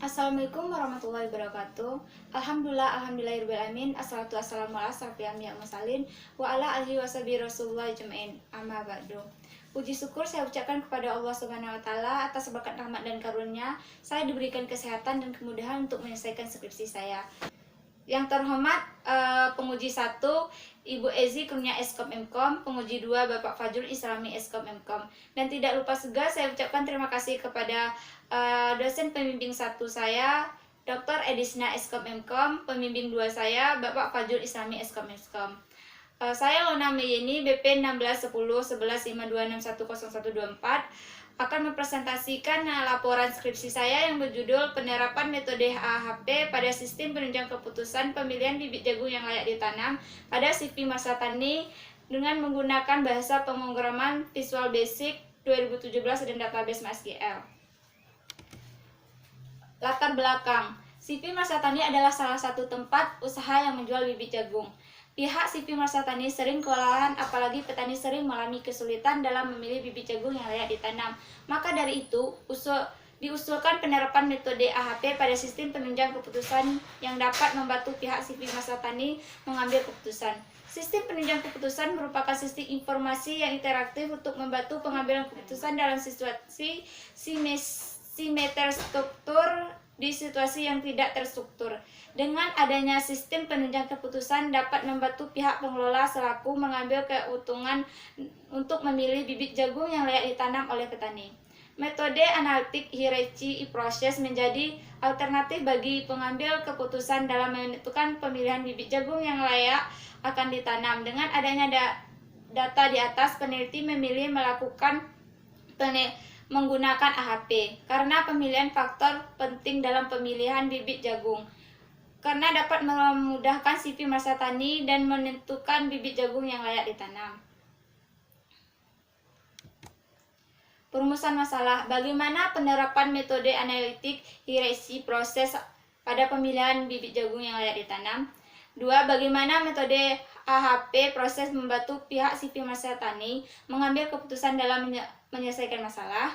Assalamualaikum warahmatullahi wabarakatuh. Alhamdulillahirobbilalamin. Assalatu wassalamu ala asyrofil anbiya'i wal mursalin wa ala alihi washabihi rasulullah ajmain. Amma ba'du. Puji syukur saya ucapkan kepada Allah Subhanahu wa taala atas berkat rahmat dan karunia saya diberikan kesehatan dan kemudahan untuk menyelesaikan skripsi saya. Yang terhormat penguji 1 Ibu Ezi Kurnia Eskom Mkom, penguji 2 Bapak Fajrul Islami Eskom Mkom. Dan tidak lupa juga saya ucapkan terima kasih kepada dosen pembimbing 1 saya Dr. Edisna Eskom Mkom, pembimbing 2 saya Bapak Fajrul Islami Eskom Mkom. Saya Lona Meyeni BP 16101152610124 akan mempresentasikan laporan skripsi saya yang berjudul Penerapan Metode AHP pada Sistem Penunjang Keputusan Pemilihan Bibit Jagung yang Layak Ditanam pada CV Masa Tani dengan menggunakan bahasa pemrograman Visual Basic 2017 dan database MySQL. Latar belakang, CV Masa Tani adalah salah satu tempat usaha yang menjual bibit jagung. Pihak CV Masa Tani sering kewalahan, apalagi petani sering mengalami kesulitan dalam memilih bibit jagung yang layak ditanam. Maka dari itu, diusulkan penerapan metode AHP pada sistem penunjang keputusan yang dapat membantu pihak CV Masa Tani mengambil keputusan. Sistem penunjang keputusan merupakan sistem informasi yang interaktif untuk membantu pengambilan keputusan dalam situasi simetri struktur di situasi yang tidak terstruktur. Dengan adanya sistem penunjang keputusan dapat membantu pihak pengelola selaku mengambil keuntungan untuk memilih bibit jagung yang layak ditanam oleh petani. Metode analitik hierarchy proses menjadi alternatif bagi pengambil keputusan dalam menentukan pemilihan bibit jagung yang layak akan ditanam. Dengan adanya data di atas, peneliti memilih melakukan menggunakan AHP karena pemilihan faktor penting dalam pemilihan bibit jagung, karena dapat memudahkan CV Masa Tani dan menentukan bibit jagung yang layak ditanam. Perumusan masalah, bagaimana penerapan metode analitik hierarki proses pada pemilihan bibit jagung yang layak ditanam. 2. Bagaimana metode AHP proses membantu pihak CV Masa Tani mengambil keputusan dalam menyelesaikan masalah.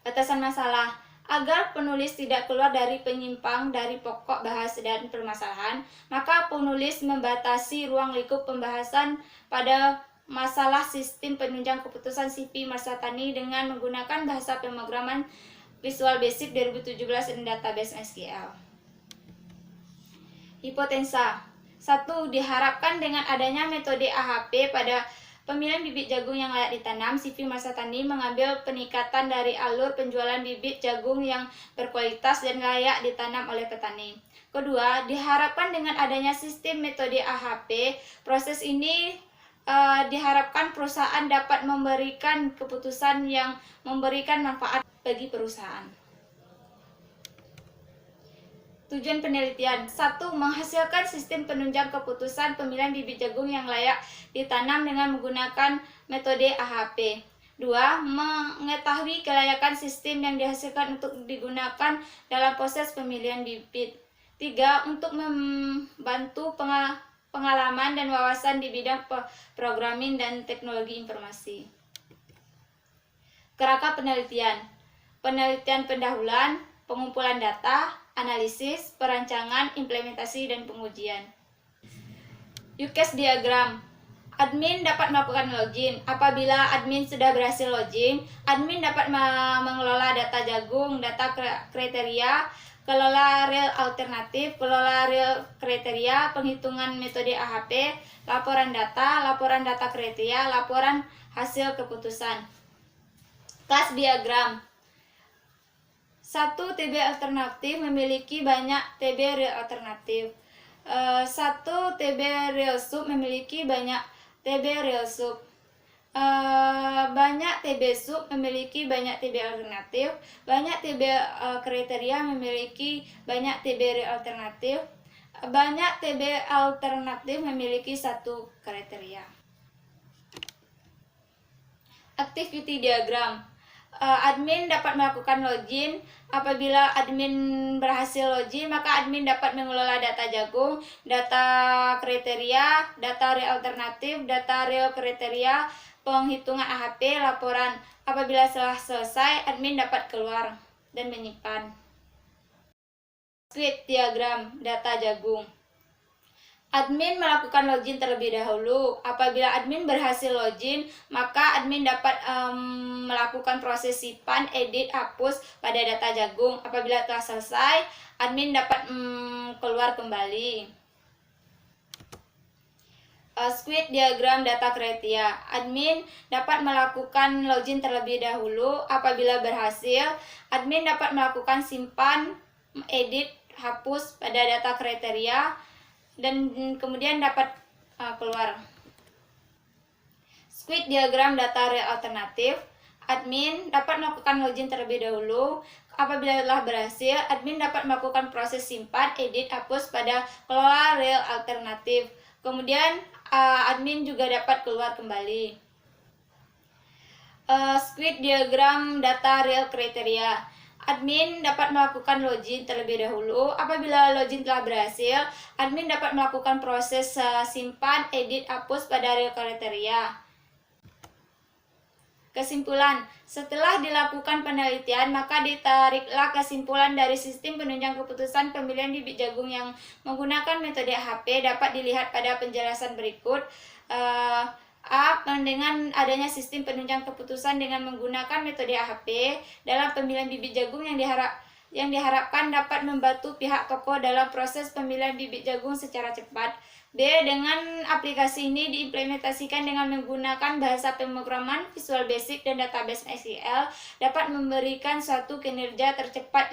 Batasan masalah, agar penulis tidak keluar dari penyimpang dari pokok bahasa dan permasalahan, maka penulis membatasi ruang lingkup pembahasan pada masalah sistem penunjang keputusan CV Masa Tani dengan menggunakan bahasa pemrograman Visual Basic 2017 dan database MySQL. Hipotensa 1. Diharapkan dengan adanya metode AHP pada pemilihan bibit jagung yang layak ditanam, CV Masa Tani mengambil peningkatan dari alur penjualan bibit jagung yang berkualitas dan layak ditanam oleh petani. Kedua, diharapkan dengan adanya sistem metode AHP, proses ini diharapkan perusahaan dapat memberikan keputusan yang memberikan manfaat bagi perusahaan. Tujuan penelitian 1. Menghasilkan sistem penunjang keputusan pemilihan bibit jagung yang layak ditanam dengan menggunakan metode AHP. 2. Mengetahui kelayakan sistem yang dihasilkan untuk digunakan dalam proses pemilihan bibit. 3. Untuk membantu pengalaman dan wawasan di bidang programming dan teknologi informasi. Kerangka penelitian. Penelitian pendahuluan, pengumpulan data, analisis, perancangan, implementasi, dan pengujian. Use case diagram. Admin dapat melakukan login. Apabila admin sudah berhasil login, admin dapat mengelola data jagung, data kriteria, kelola real alternatif, kelola real kriteria, penghitungan metode AHP, laporan data kriteria, laporan hasil keputusan. Kelas diagram. 1. TB alternatif memiliki banyak TB real alternatif. 1. TB real sub memiliki banyak TB real sub. Banyak TB sub memiliki banyak TB alternatif. Banyak TB kriteria memiliki banyak TB real alternatif. Banyak TB alternatif memiliki satu kriteria. Activity diagram. Admin dapat melakukan login. Apabila admin berhasil login, maka admin dapat mengelola data jagung, data kriteria, data real alternatif, data real kriteria, penghitungan AHP, laporan. Apabila telah selesai, admin dapat keluar dan menyimpan. Squid diagram data jagung. Admin melakukan login terlebih dahulu. Apabila admin berhasil login, maka admin dapat melakukan proses simpan, edit, hapus pada data jagung. Apabila telah selesai, admin dapat keluar kembali. Squid diagram data kriteria. Admin dapat melakukan login terlebih dahulu. Apabila berhasil, admin dapat melakukan simpan, edit, hapus pada data kriteria dan kemudian dapat keluar. Squid diagram data real alternatif. Admin dapat melakukan login terlebih dahulu. Apabila telah berhasil, admin dapat melakukan proses simpan, edit, hapus pada kelola real alternatif. Kemudian admin juga dapat keluar kembali. Squid diagram data real kriteria. Admin dapat melakukan login terlebih dahulu. Apabila login telah berhasil, admin dapat melakukan proses simpan, edit, hapus pada real kriteria. Kesimpulan, setelah dilakukan penelitian, maka ditariklah kesimpulan dari sistem penunjang keputusan pemilihan bibit jagung yang menggunakan metode AHP dapat dilihat pada penjelasan berikut. Dengan adanya sistem penunjang keputusan dengan menggunakan metode AHP dalam pemilihan bibit jagung yang diharapkan dapat membantu pihak toko dalam proses pemilihan bibit jagung secara cepat. B. Dengan aplikasi ini diimplementasikan dengan menggunakan bahasa pemrograman Visual Basic dan database SQL dapat memberikan suatu kinerja tercepat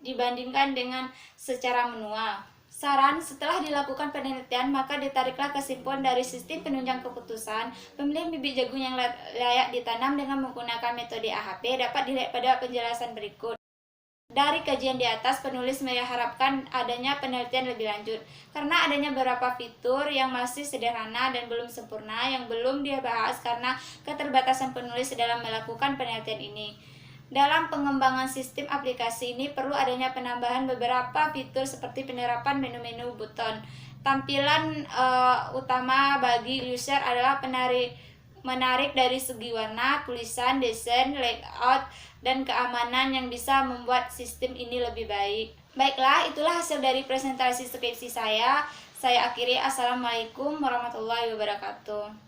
dibandingkan dengan secara manual. Saran, setelah dilakukan penelitian, maka ditariklah kesimpulan dari sistem penunjang keputusan pemilihan bibit jagung yang layak ditanam dengan menggunakan metode AHP dapat dilihat pada penjelasan berikut. Dari kajian di atas, penulis mengharapkan adanya penelitian lebih lanjut karena adanya beberapa fitur yang masih sederhana dan belum sempurna yang belum dibahas karena keterbatasan penulis dalam melakukan penelitian ini. Dalam pengembangan sistem aplikasi ini perlu adanya penambahan beberapa fitur seperti penerapan menu-menu button. Tampilan utama bagi user adalah menarik dari segi warna, tulisan, desain, layout, dan keamanan yang bisa membuat sistem ini lebih baik. Baiklah, itulah hasil dari presentasi skripsi saya. Saya akhiri. Assalamualaikum warahmatullahi wabarakatuh.